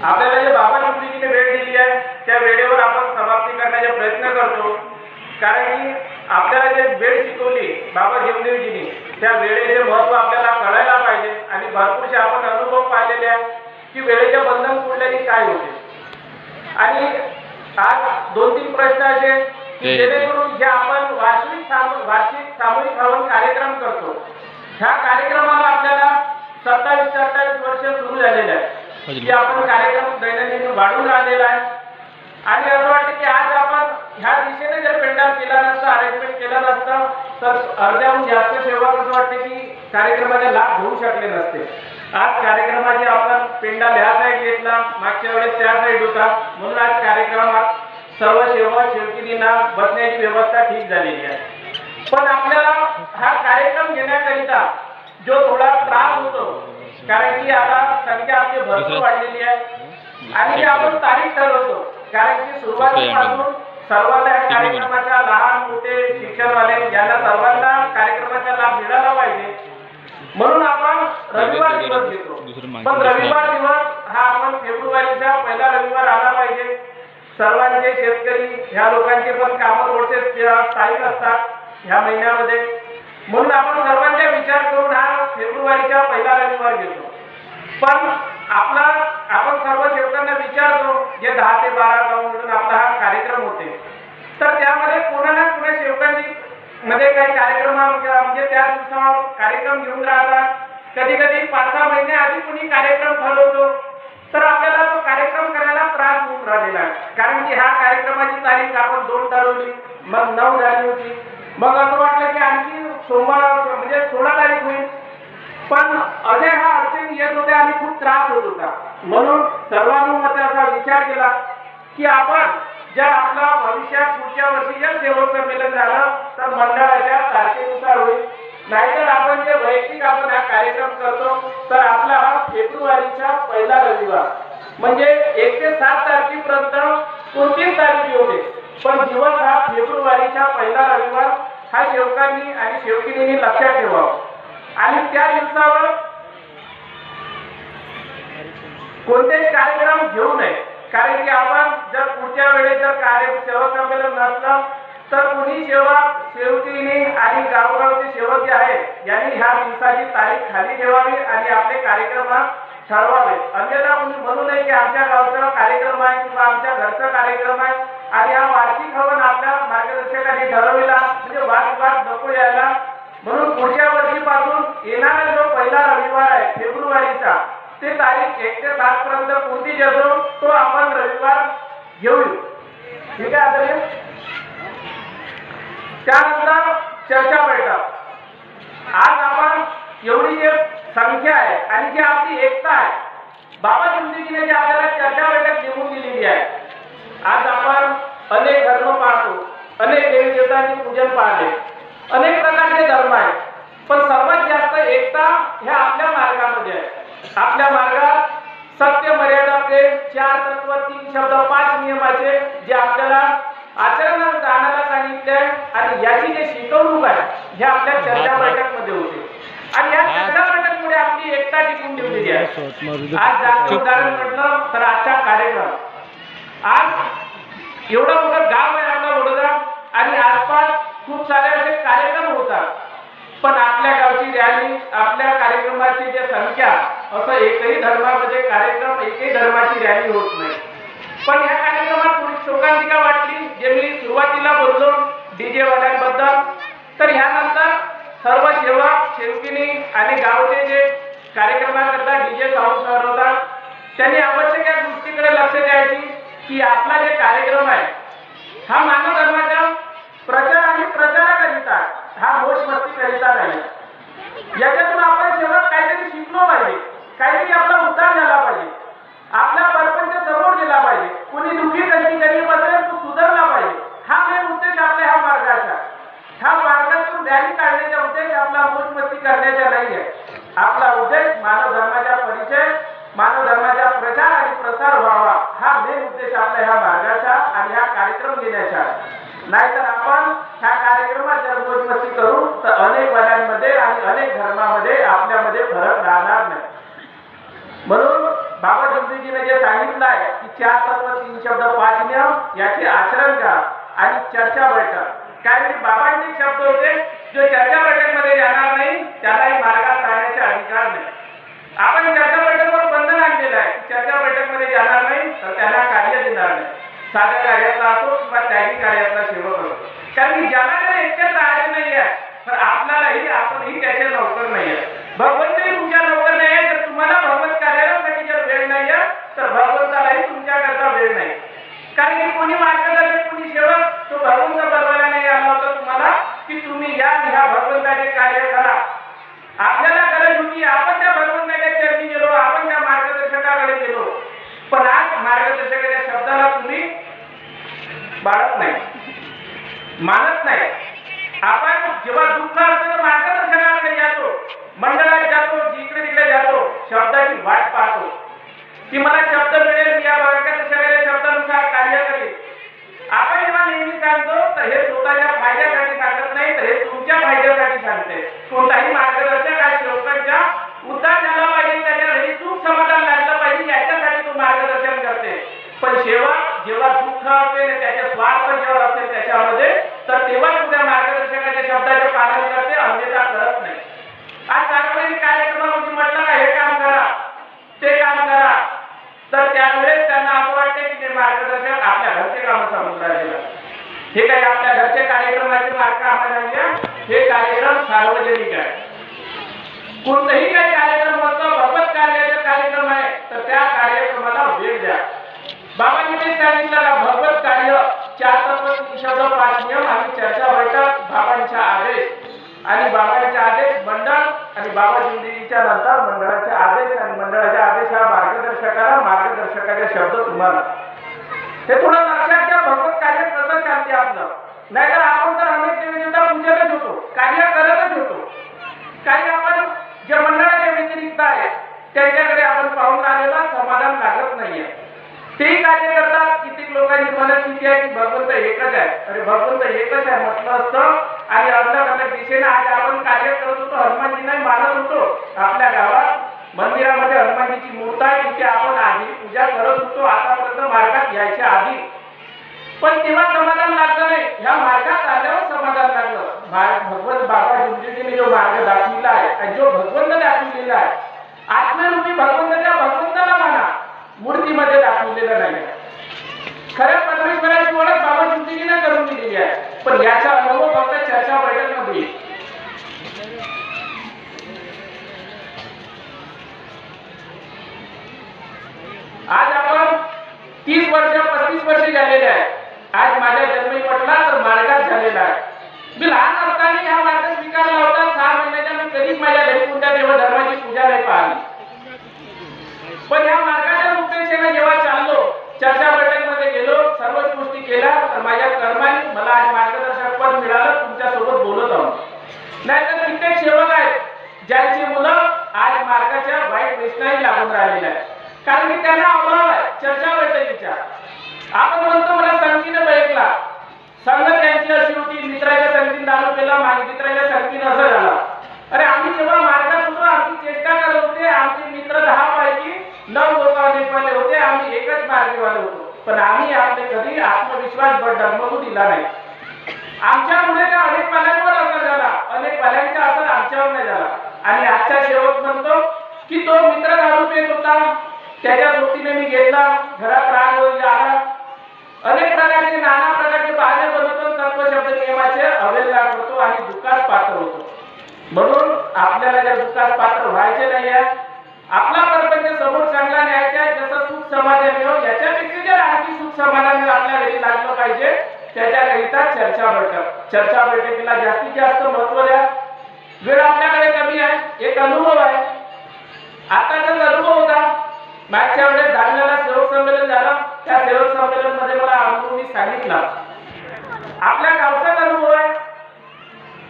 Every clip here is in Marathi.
आपल्याला जे बाबा चिमणीजीने वेळ दिली आहे त्या वेळेवर आपण समाप्ती करण्याचा प्रयत्न करतो, कारण की आपल्याला जे वेळ शिकवली बाबा चिमणीजीने त्या वेळेचे महत्त्व आपल्याला कळायला पाहिजे आणि भरपूरसे आपण अनुभव पाहिलेले आहे की वेळेचे बंधन तोडल्याने काय होते। आणि आज 2-3 प्रश्न असे की जेणेकरून जे आपण वार्षिक सामूहिक हवन कार्यक्रम करतो, ह्या कार्यक्रमाला आपल्याला 27-28 वर्ष सुरू झालेले आहे की आपण कार्यक्रम दैनंदिन वाढून राहिलेला आहे। आणि असं वाटतं की आज आपण ह्या दिशेने जर पेंडाल केला नसता, अरेंजमेंट केलं नसतं तर अर्ध्याहून जास्त सेवक असं वाटतं की कार्यक्रमाचे लाभ घेऊ शकले नसते। आज कार्यक्रमाचे आपण पेंडाल ह्या साईड घेतला, मागच्या वेळेस त्या साईड होता, म्हणून आज कार्यक्रमात सर्व सेवक शेवकींना बसण्याची व्यवस्था ठीक झालेली आहे। पण आपल्याला हा कार्यक्रम घेण्याकरिता जो थोडा त्रास होतो, कारण की आता संख्या आपली भरपूर वाढलेली आहे आणि आपण तारीख ठरवतो, कारण की सुरुवातीपासून सर्वांना या कार्यक्रमाच्या लहान मोठे शिक्षणवाले यांना सर्वांना कार्यक्रमाचा लाभ मिळाला पाहिजे, म्हणून आपण रविवार दिवस घेतो। पण रविवार दिवस हा आपण फेब्रुवारीचा पहिला रविवार आला पाहिजे। सर्वांचे शेतकरी ह्या लोकांचे पण कामं थोडेसे स्थायिक असतात ह्या महिन्यामध्ये, म्हणून आपण सर्वांचा विचार करून हा फेब्रुवारीचा पहिला रविवार घेतो। पण आपण सर्व सेवकांना विचारतो जे 10 ते 12 गाव मिळून आपला हा कार्यक्रम होते, तर त्यामध्ये कोणा ना कोणा सेवकांची मध्ये काही कार्यक्रम म्हणजे त्या दिवसावर कार्यक्रम घेऊन राहतात। कधी कधी 5-6 महिने आधी कोणी कार्यक्रम ठरवतो, तर आपल्याला तो कार्यक्रम करायला त्रास होऊन राहिलेला आहे, कारण की ह्या कार्यक्रमाची तारीख आपण 2 ठरवली, मग 9 झाली होती, मग असं वाटलं की आणखी सोमवार म्हणजे 16 तारीख होईल, पण असे हा अडचणी येत होत्या आणि खूप त्रास होत होता। म्हणून सर्वानुमते असा विचार केला की आपण जर आपला भविष्यात पुढच्या वर्षी जर सेवक संमेलन झालं तर मंडळाच्या तारखेनुसार होईल, नाहीतर आपण जे वैयक्तिक आपण हा कार्यक्रम करतो तर आपला हा फेब्रुवारीचा पहिला रविवार म्हणजे 1 ते 7 तारखेपर्यंत कोणतीच तारीख येऊ दे, पण दिवस हा फेब्रुवारीचा पहिला रविवार हा सेवकांनी आणि सेवकिनींनी लक्षात ठेवावा। आणि त्या दिवसावर कोणतेच कार्यक्रम घेऊ नये, कारण की आपण जर पुढच्या वेळेस जर सेवक संमेलन नसलं तर कोणी सेवक सेवकिनी आणि गावगावचे सेवक जे आहेत यांनी ह्या दिवसाची तारीख खाली ठेवावी आणि आपले कार्यक्रम ठरवावे। अन्यथा कोणी म्हणू नये की आमच्या गावचा कार्यक्रम आहे किंवा आमच्या घरचा कार्यक्रम आहे आणि हा वार्षिक हवन आपल्या मार्गदर्शकांनी ठरवलेला, म्हणजे वाद नको यायला। म्हणून पुढच्या वर्षीपासून येणारा जो पहिला रविवार आहे फेब्रुवारीचा, ते तारीख 1 ते 7 पर्यंत कोणतीच असो तो आपण रविवार घेऊ, ठीक आहे आदरणीय। त्यानंतर चर्चा बैठक। आज आपण एवढी जी संख्या आहे आणि जी आपली एकता आहे, बाबा चिमणीजीने जी आपल्याला चर्चा बैठक नेमून दिलेली आहे, आज आपण अनेक धर्म पाहतो, अनेक देवी देवतांचे पूजन पाहले, अनेक प्रकारचे धर्म आहेत, पण सर्वात जास्त एकता ह्या आपल्या मार्गामध्ये आहे। आपल्या मार्गात सत्य, मर्यादा, प्रेम, 4 तत्व, 3 शब्द, 5 नियमाचे जे आपल्याला आचरणात आणायला सांगितले आणि याची जे शिकवणूक आहे हे आपल्या चर्चा बैठकमध्ये होते आणि या चर्चा बैठकमुळे आपली एकता टिकून ठेवलेली आहे। आज जागतिक उदाहरण म्हटलं तर आजचा कार्यक्रम, आज एवढं मोठं गाव आहे आपलं वडोदरा आणि आसपास खूप सारे असे कार्यक्रम होतात, पण आपल्या गावची रॅली, आपल्या कार्यक्रमाची जे संख्या, असं एकही धर्मामध्ये कार्यक्रम, एकही धर्माची रॅली होत नाही। पण या कार्यक्रमात थोडी शोकांतिका वाटली, जे मी सुरुवातीला बोललो डीजे वाल्यांबद्दल, तर ह्यानंतर सर्व सेवक सेवकिनी आणि गावचे जे कार्यक्रमाकरता डीजे साऊंड ठरवतात त्यांनी आवश्यक या गोष्टीकडे लक्ष द्यायची की आपला जे कार्यक्रम आहे हा मानव धर्माच्या प्रचार आणि प्रचाराकरिता, हा मोजमस्ती करिता नाही। याच्यातून आपण सेवक काहीतरी शिकलो पाहिजे, काहीतरी आपला उद्धार झाला पाहिजे, आपला परपंच समोर गेला पाहिजे, कुणी दुःखी कशी गरीब असेल तो सुधारला पाहिजे, हा मेन उद्देश आपल्या ह्या मार्गाचा। ह्या मार्गातून रॅली काढण्याचा उद्देश आपला मोजमस्ती करण्याचा नाही आहे, आपला उद्देश मानव धर्माचा परिचय, मानव धर्माचा प्रचार आणि प्रसार व्हावा, हा मेन उद्देश आपल्या ह्या मार्गाचा आणि हा कार्यक्रम घेण्याचा। नाहीतर आपण ह्या कार्यक्रमात जर मोजमस्ती करू तर अनेक वाड्यांमध्ये आणि अनेक धर्मामध्ये आपल्यामध्ये फरक राहणार नाही। म्हणून बाबा जमदेवजीने जे सांगितलं आहे की 4 तत्व 3 शब्द 5 नियम याचे आचरण करा आणि चर्चा बैठक, कारण बाबांचे शब्द होते जो चर्चा बैठकमध्ये जाणार नाही त्यालाही मार्गात राहण्याचे अधिकार नाही. आपण चर्चा बैठकवर बंधन आणलेलं आहे की चर्चा बैठकमध्ये जाणार नाही तर त्यांना कार्य देणार नाही, साध्या कार्यातला असो किंवा त्यागी कार्यातला सेवक असो, कारण की ज्याला जर एकट्यात राहायचं नाही आहे तर आपणही त्याचे नोकर नाही आहे. भगवंतही तुमच्या नोकर नाही आहे. जर तुम्हाला भगवत कार्यासाठी जर वेळ नाही आहे तर भगवंतालाही तुमच्याकरता वेळ नाही, कारण की कोणी मार्गदर्शक कोणी सेवक तो भगवंत बनवायला नाही आला होता तुम्हाला की तुम्ही या भगवंताचे कार्य करा. आपल्याला गरज होती, आपण त्या भगवंताच्या चरणी गेलो, आपण त्या मार्गदर्शकाकडे गेलो, पण आज मार्गदर्शकाच्या शब्दाला तुम्ही बाळगत नाही, मानत नाही. आपण जेव्हा दुःख असतं तर मार्गदर्शकाकडे जातो, मंडळात जातो, जिकडे तिकडे जातो, शब्दाची वाट पाहतो की मला शब्द मिळेल, या मार्गदर्शकाच्या शब्दानुसार कार्य करेल. आपण जेव्हा नेहमी सांगतो तर हे स्वतःच्या फायद्यासाठी सांगत नाही तर हे तुमच्या फायद्यासाठी सांगते. कोणताही मार्गदर्शक हा सेवकांच्या उद्धार झाला पाहिजे, त्याच्या घरी सुख समाधान लागलं पाहिजे याच्यासाठी तो मार्गदर्शन करते. पण सेवक जेव्हा दुःख असेल, त्याचे स्वार्थ जेव्हा असेल त्याच्यामध्ये, तर तेव्हा तुझ्या मार्गदर्शकाच्या शब्दाचे पालन करते, अन्यथा करत नाही. आज सार्वजनिक कार्यक्रमामध्ये म्हटलं का हे काम करा ते काम करा, तर त्यावेळेस त्यांना असं वाटते की ते मार्गदर्शक आपल्या घरचे काम सांगून राहिलेलं. हे काही आपल्या घरचे कार्यक्रमाचे मार्ग आम्हाला नाही, हे कार्यक्रम सार्वजनिक आहे. कोणतेही काही कार्यक्रम असतो, भगवत कार्याचा कार्यक्रम आहे तर त्या कार्यक्रमाला वेळ द्या. बाबांनी ते सांगितलं का भगवत कार्य 4 तत्व 3 शब्द 5 नियम आणि चर्चा बैठक, बाबांचा आदेश आणि बाबांचे आदेश मंडळ आणि बाबा जिंदगीच्या नंतर मंडळाचे आदेश आणि मंडळाचे आदेश हा मार्गदर्शकाला, मार्गदर्शकाचे शब्द तुम्हाला. हे थोडं लक्षात घ्या. भगवत कार्य कसं चालते आपलं, नाहीतर आपण तर अनेक देवदेवता पूजतच होतो, कार्य करतच होतो. काही आपण जे मंडळाच्या व्यतिरिक्त आहे त्यांच्याकडे आपण पाहून आलेला समाधान लागत नाहीये, तेही कार्य करतात. कित्येक लोकांची मनस्थिती आहे की भगवंत एकच आहे. अरे भगवंत एकच आहे म्हटलं असतं आणि अलग अलग दिशेने आज आपण कार्य करत होतो, हनुमानजींना मानत होतो. आपल्या गावात मंदिरामध्ये हनुमानजीची मूर्ती आहे, तिथे आपण आधी पूजा करत होतो आतापर्यंत मार्गात यायच्या आधी, पण तेव्हा समाधान लागलं नाही. ह्या मार्गात आल्यावर समाधान लागलं. भगवंत बाबा जिंदगीने जो मार्ग दाखविला आहे आणि जो भगवंत दाखविलेला आहे, आत्मरूपी भगवंताच्या भगवंताला माना, मूर्तीमध्ये दाखवलेलं नाही. खऱ्या परमेश्वराची ओळख बाबा जिंदगीने करून दिलेली आहे, पण याचा अनुभव फक्त चर्चा बैठकमध्ये. आज आपण 30 वर्ष 35 वर्ष झालेले आहे. आज माझ्या जन्मी म्हटला तर मार्गात झालेला आहे. मी लहान असताना हा मार्ग स्वीकारला होता. 6 महिन्याच्या मी कधीच माझ्या घरी कोणत्या देवधर्माची पूजा नाही पाहिली, पण या मार्गाच्या रूपेक्षेने जेव्हा चाललो, चर्चा बैठकमध्ये गेलो, सर्वच गोष्टी केल्या, तर माझ्या कर्माने मला आज मार्गदर्शक पद मिळालं. तुमच्या सोबत बोलत आहोत. नाहीतर कित्येक सेवक आहेत ज्यांची मुलं आज मार्गाच्या वाईट व्यसनाही लागून राहिलेल्या आहेत, कारण की त्यांना अभाव आहे चर्चा बैठकीचा. आपण म्हणतो मला संगतीने बैठला, संगत त्यांची अशी होती, मित्राच्या संगतीने दारू पेला, मित्राच्या संगतीने असं झालं. अरे आम्ही जेव्हा मार्गात होतो, आमची चेष्टा करत होते, आमचे मित्र 10 पैकी 9 लोक अनेकवाले होते, आम्ही एकच मार्गीवाले होतो, पण आम्ही आपले कधी आत्मविश्वास डगमगू दिला नाही. आमच्यामुळे त्या अनेक पाल्यांवर असर झाला, अनेक पाल्यांचा असर आमच्यावर नाही झाला. आणि आजचा सेवक म्हणतो की तो मित्र दारू पेत होता, त्याच्या सोबतीने मी घेतला, घरात राग होईल आला, अनेक प्रकारचे नाना प्रकारचे बहाणे बनवतो, तत्वशब्द नियमाचे अवहेलना करतो आणि दुःखास पात्र होतो. म्हणून आपल्याला जर दुःखास पात्र व्हायचे नाही आहे, आपला प्रपंच समोर चांगला न्यायचा आहे, जसं सुख समाधान मिळो, याच्यापेक्षा जर आणखी सुख समाधान आपल्या घरी लागलं पाहिजे, त्याच्याकरिता चर्चा बैठक. चर्चा बैठकीला जास्तीत जास्त महत्व द्या. वेळ आपल्याकडे कमी आहे, एक अनुभव आहे. आताचाच अनुभव होता. मागच्या वेळेस धारण्याला सेवक संमेलन झालं, त्या सेवक संमेलन मध्ये मला अनुभव मी सांगितला. आपल्या गावचाच अनुभव आहे.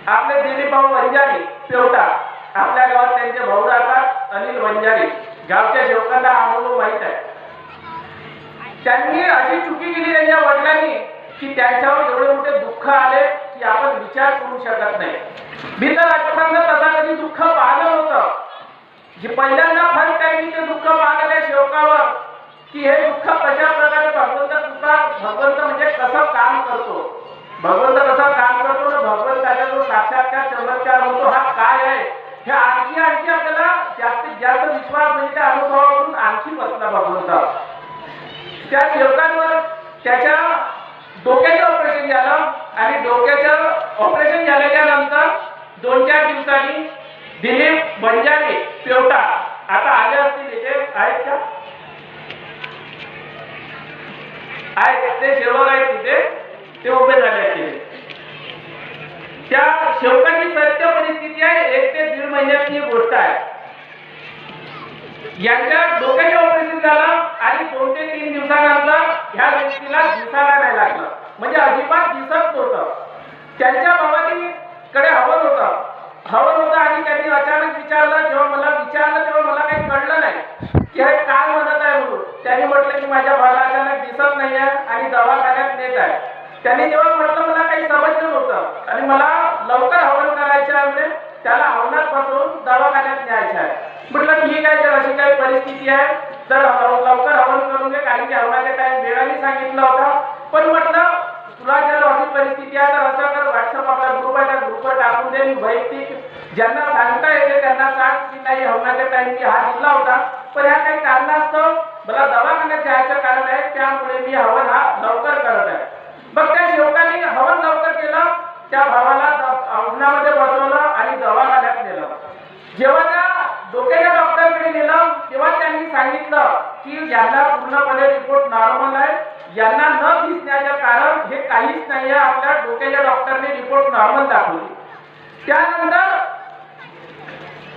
आपले दिलीप भाऊ वंजारी पेवटा, आपल्या गावात त्यांचे भाऊ राहतात अनिल वंजारी. गावच्या सेवकांना अनुभव माहित आहे. त्यांनी अशी चुकी केली त्यांच्या वडिलांनी की त्यांच्यावर एवढे मोठे दुःख आले की आपण विचार करू शकत नाही. भीतर आजपर्यंत तसा कधी दुःख पाहिलं होतं. जी पहिल्यांदा फर्स्ट टाइम ते दुःख पाहलं त्या सेवकावर की हे दुःख कशा प्रकारे भगवंत म्हणजे कसं काम करतो, भगवंत कसं काम करतो ना, भगवंताचा जो साक्षात्कार चमत्कार होतो हा काय आहे, हे आणखी आपल्याला जास्तीत जास्त विश्वास म्हणजे त्या अनुभवावरून आणखी बसला भगवंत. त्या सेवकांवर त्याच्या डोक्याचं ऑपरेशन झालं आणि डोक्याचं ऑपरेशन झाल्याच्या नंतर 2-4 दिवसांनी दिलीप बंजारे पेवटा आता आले असतील, इथे आहेत का, आहेत ते सेवक आहेत तिथे, ते उभे झाले आहेत. त्या सेवकांची सत्य परिस्थिती आहे, 1 ते 1.5 महिन्याची गोष्ट आहे. यांच्या डोक्याचे ऑपरेशन झालं आणि 2 ते 3 दिवसानंतर ह्या व्यक्तीला दिसायला नाही लागलं, म्हणजे अजिबात दिसत नव्हतं. त्यांच्या भावाकडे हवन होतं आणि त्यांनी अचानक विचारलं, जेव्हा मला विचारलं तेव्हा मला काही कळलं नाही की हे काय म्हणत आहे म्हणून. त्यांनी म्हटलं की माझ्या भावाला अचानक दिसत नाही आहे आणि दवाखान्यात नेत आहे. त्यांनी जेव्हा म्हटलं मला काही समजलं नव्हतं आणि मला लवकर हवन करायचं आहे, म्हणजे त्याला हवनात बसवून दवाखान्यात न्यायचं आहे. म्हटलं ठीक आहे, जर अशी काही परिस्थिती आहे तर लवकर हवन करून घे, कारण की हवनाच्या टाइम वेळाने सांगितलं होतं. पण म्हटलं तुला जर अशी परिस्थिती आहे तर असं कर, व्हॉट्सअप आपला ग्रुप आहे त्या ग्रुपवर टाकून दे, वैयक्तिक ज्यांना सांगता येते त्यांना सांग की नाही हवनाच्या टाइम मी हा दिला होता, पण ह्या काही कारणास्तव मला दवाखान्यात जायचं कारण आहे, त्यामुळे मी हवन हा लवकर करत आहे. मग त्या सेवकांनी हवन लवकर केलं, त्या भावाला हवनामध्ये बसवलं आणि दवाखान्यात नेलं. जेव्हा त्या डोक्याच्या डॉक्टरकडे नेलं तेव्हा त्यांनी सांगितलं की यांना पूर्णपणे रिपोर्ट नॉर्मल आहे, यांना न दिसण्याचं कारण हे काहीच नाही आहे. आपल्या डोक्याच्या डॉक्टरने रिपोर्ट नॉर्मल दाखवली. त्यानंतर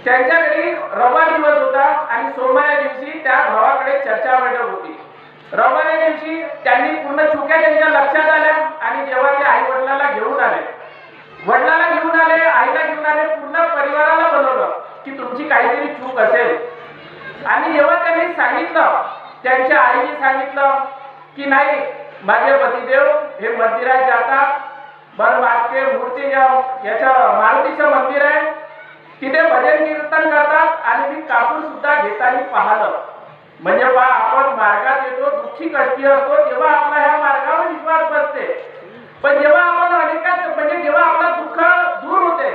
त्यांच्याकडे रविवार दिवस होता आणि सोमवार दिवशी त्या भावाकडे चर्चा बैठक होती. रविवार दिवशी त्यांनी पूर्ण चुक्या त्यांच्या लक्षात आल्या आणि जेव्हा ते आई वडिलाला घेऊन आले, आईला घेऊन आले, पूर्ण परिवाराला बोलवलं की तुमची काहीतरी चूक असेल. आणि जेव्हा त्यांनी सांगितलं, त्यांच्या आईने सांगितलं की नाही माझे पतिदेव हे मंदिरात जातात, मारुती याचं मारुतीचं मंदिर आहे, तिथे भजन कीर्तन करतात आणि मी कापूर सुद्धा घेताना पाहिलं. म्हणजे आपण मार्गात येतो, दुःखी कष्टी असतो तेव्हा आपला ह्या मार्गावर विश्वास बसते, पण जेव्हा आपण जेव्हा आपलं दुःख दूर होते,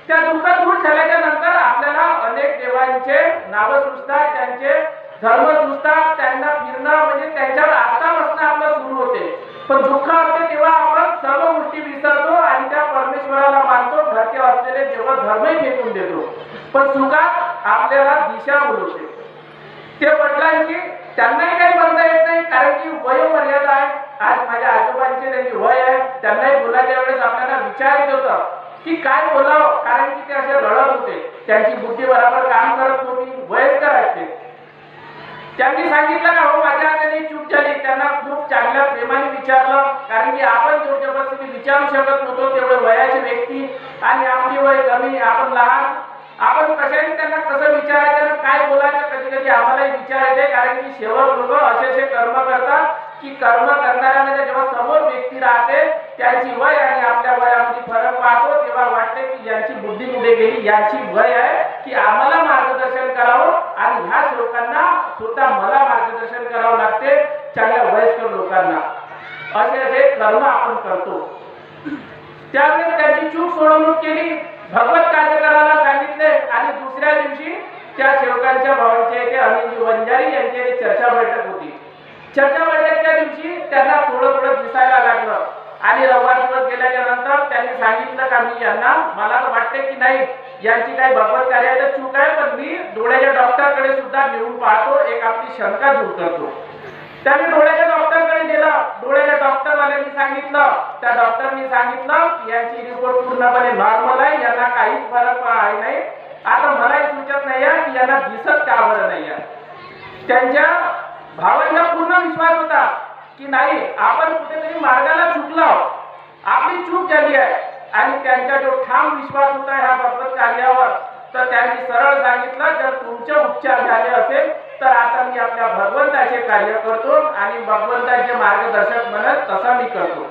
त्या दुःख दूर झाल्याच्या नंतर आपल्याला अनेक देवांचे नाव सुचतात, त्यांचे धर्म सुचतात, त्यांना फिरणं म्हणजे त्यांच्यावर आस्था बसणं आपलं सुरू होते. पण दुःख असते तेव्हा आपण सर्व गोष्टी विसरतो आणि त्या परमेश्वराला मानतो, घरचे असलेले देव धर्मही फेकून देतो. पण सुखात आपल्याला दिशा बोलवते. ते वडिलांची त्यांनाही काही म्हणता येत नाही, कारण की वय मर्यादा आहे. आज माझ्या आजोबांचे त्यांची वय आहे, त्यांनाही बोलायच्या वेळेस आपल्याला विचार येत होता की काय बोलावं, कारण की ते असे रडत होते, त्यांची बुद्धी बरोबर काम करत नव्हती, वयस्कर आहेत. त्यांनी सांगितलं का हो माझ्या हाताने चूक झाली, त्यांना खूप चांगल्या प्रेमाने विचारलं, कारण की आपण जोरजबरदस्तीने विचारू शकत नव्हतो, तेवढे वयाचे व्यक्ती आणि आपली वय कमी, आपण लहान, आपण कशाने त्यांना कसं विचारायचं, काय बोलायचं, कधी कधी आम्हालाही विचार येते, कारण की सेवक लोक असे कर्म करतात की कर्म करणाऱ्यामध्ये जेव्हा समोर व्यक्ती राहते त्यांची वय आणि आपल्या वयामध्ये फरक पाहतो तेव्हा वाटते की यांची बुद्धी कुठे गेली, यांची वय आहे की आम्हाला मार्गदर्शन करावं, आणि ह्या सेवकांना स्वतः मला मार्गदर्शन करावं लागते, चांगल्या वयस्कर लोकांना. असे कर्म आपण करतो. त्यावेळेस त्यांची चूक सोडवणूक केली, भगवत कार्य करायला सांगितले आणि दुसऱ्या दिवशी त्या सेवकांच्या भावांच्या इथे अनिल वंजारी यांच्या इथे चर्चा बैठक होती. चर्चा बैठकच्या दिवशी त्यांना थोडं दिसायला लागलं आणि रविवार दिवस गेल्याच्या नंतर त्यांनी सांगितलं का मी यांना, मला तर वाटते की नाही यांची काही भगवत कार्याची चूक आहे, पण मी डोळ्याच्या डॉक्टरकडे सुद्धा नेऊन पाहतो, एक आपली शंका दूर करतो. त्यांनी डोळ्याच्या डॉक्टरकडे गेलं, डोळ्याच्या डॉक्टरवाल्यांनी सांगितलं, त्या डॉक्टरनी सांगितलं की यांची रिपोर्ट पूर्णपणे नॉर्मल आहे, यांना काहीच फरक आहे नाही. आता मलाही सुचत नाही की यांना दिसत का बरं नाही. त्यांच्या भावांना पूर्ण विश्वास होता की नाही आपण कुठेतरी मार्गाला चुकलो, आपली चूक झाली आहे, आणि त्यांचा जो ठाम विश्वास होता ह्या भगवत कार्यावर, तर त्यांनी सरळ सांगितलं जर तुमचे उपचार झाले असेल तर आता मी आपल्या भगवंताचे कार्य करतो आणि भगवंताचे मार्गदर्शक म्हणत तसा मी करतो.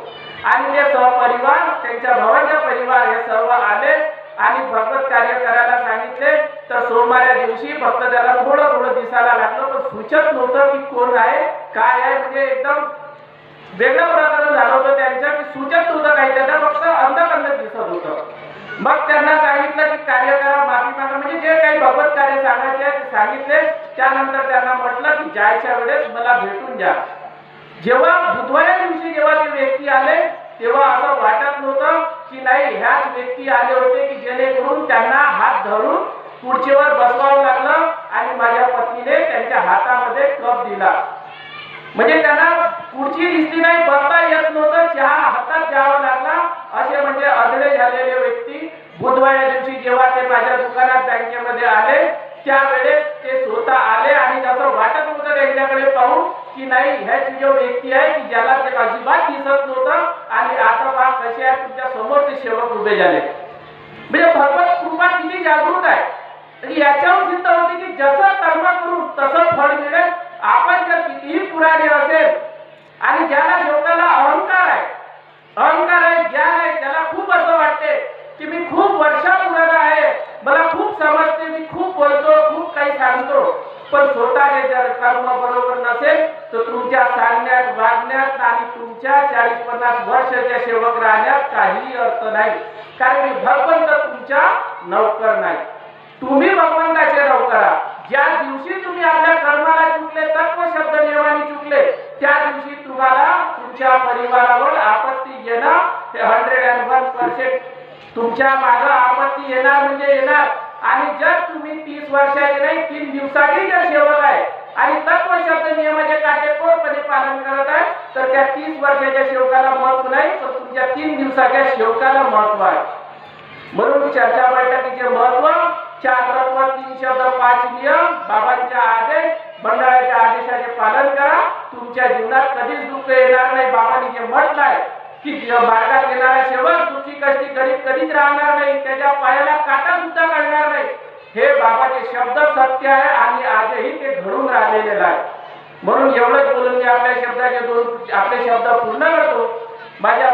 आणि ते सहपरिवार, त्यांच्या भावांचा परिवार हे सर्व आले आणि भगवत कार्य करायला सांगितले. तर सोमवारच्या दिवशी फक्त त्याला थोडं थोडं दिसायला लागलं, पण सुचत नव्हतं की कोण आहे काय आहे. म्हणजे एकदम वेगळं प्रकरण झालं होतं त्यांच्या, की सुचत नव्हतं काही, त्यांना फक्त अंधकंध दिसत होतं. मग त्यांना सांगितलं की कार्य करा, माफी मागा, म्हणजे जे काही भगवत कार्य सांगायचे आहे ते सांगितले. त्यानंतर त्यांना म्हटलं की जायच्या वेळेस मला भेटून द्या. जेव्हा बुधवाऱ्या दिवशी जेव्हा ते व्यक्ती आले तेव्हा असं वाटत नव्हतं की नाही ह्याच व्यक्ती आले होते की जेणेकरून त्यांना हात धरून खुर्चीवर बसवावं लागलं आणि माझ्या पत्नीने त्यांच्या हातामध्ये कप दिला. म्हणजे त्यांना खुर्ची दिसली नाही, बसता येत नव्हतं, चहा हातात घ्यावा लागला. असे म्हणजे अधळे झालेले व्यक्ती बुधवाऱ्या दिवशी जेव्हा ते माझ्या दुकानात बँकेमध्ये आले त्यावेळेस ते स्वतः आले आणि जसं वाटत होतं त्यांच्याकडे पाहून की नाही ह्याच जो व्यक्ती आहे की ज्याला ते अजिबात दिसत नव्हतं आणि आता पहा कसे आहे तुमच्या समोर ते सेवक उभे झाले. म्हणजे भगवत कृपा किती जागृत आहे. याच्यावर सिद्ध होते की जसं कर्म करू तसं फळ मिळेल. आपण जर कितीही पुराणे असेल आणि ज्याला शेवटाला अहंकार आहे ज्ञान आहे, त्याला खूप असं वाटते की मी खूप वर्षापुराणा आहे, मला खूप समजते, मी खूप बोलतो, खूप काही सांगतो, पण स्वतःचे जर कर्म बरोबर नसेल तर तुमच्या सांगण्यात वागण्यात आणि तुमच्या 40-50 वर्षाच्या सेवक राहण्यात काही अर्थ नाही. कारण की भगवंत तुमच्या नौकर नाही, तुम्ही भगवंताचे नौकर आहात. ज्या दिवशी तुम्ही आपल्या कर्माला चुकले, तत्व शब्द नियमाने चुकले, त्या दिवशी तुम्हाला तुमच्या परिवारावर आपत्ती येणार. हे 101% तुमच्या मागे आपत्ती येणार म्हणजे येणार. आणि जर तुम्ही 30 वर्षाचे नाही 3 दिवसाची जर सेवक आहे आणि तत्व शब्द नियमाचे काटेकोरपणे पालन करत आहे तर त्या 30 वर्षाच्या सेवकाला महत्व नाही, तर तुमच्या 3 दिवसाच्या सेवकाला महत्व आहे. म्हणून चर्चा बैठकीचे महत्व 4 तत्व 3 शब्द 5 नियम, बाबांचे आदेश, मंडळाच्या आदेशाचे पालन करा. तुमच्या जीवनात कधीच दुःख येणार नाही. बाबांनी जे म्हटलं आहे की मार्गात येणारा सेवक दुःखी कष्टी गरीब कधीच राहणार नाही, त्याच्या पायाला काटा सुद्धा काढणार नाही. हे बाबाचे शब्द सत्य आहे आणि आजही ते घडून राहिलेले आहे. म्हणून एवढंच बोलून मी आपल्या शब्द पूर्ण करतो. माझ्या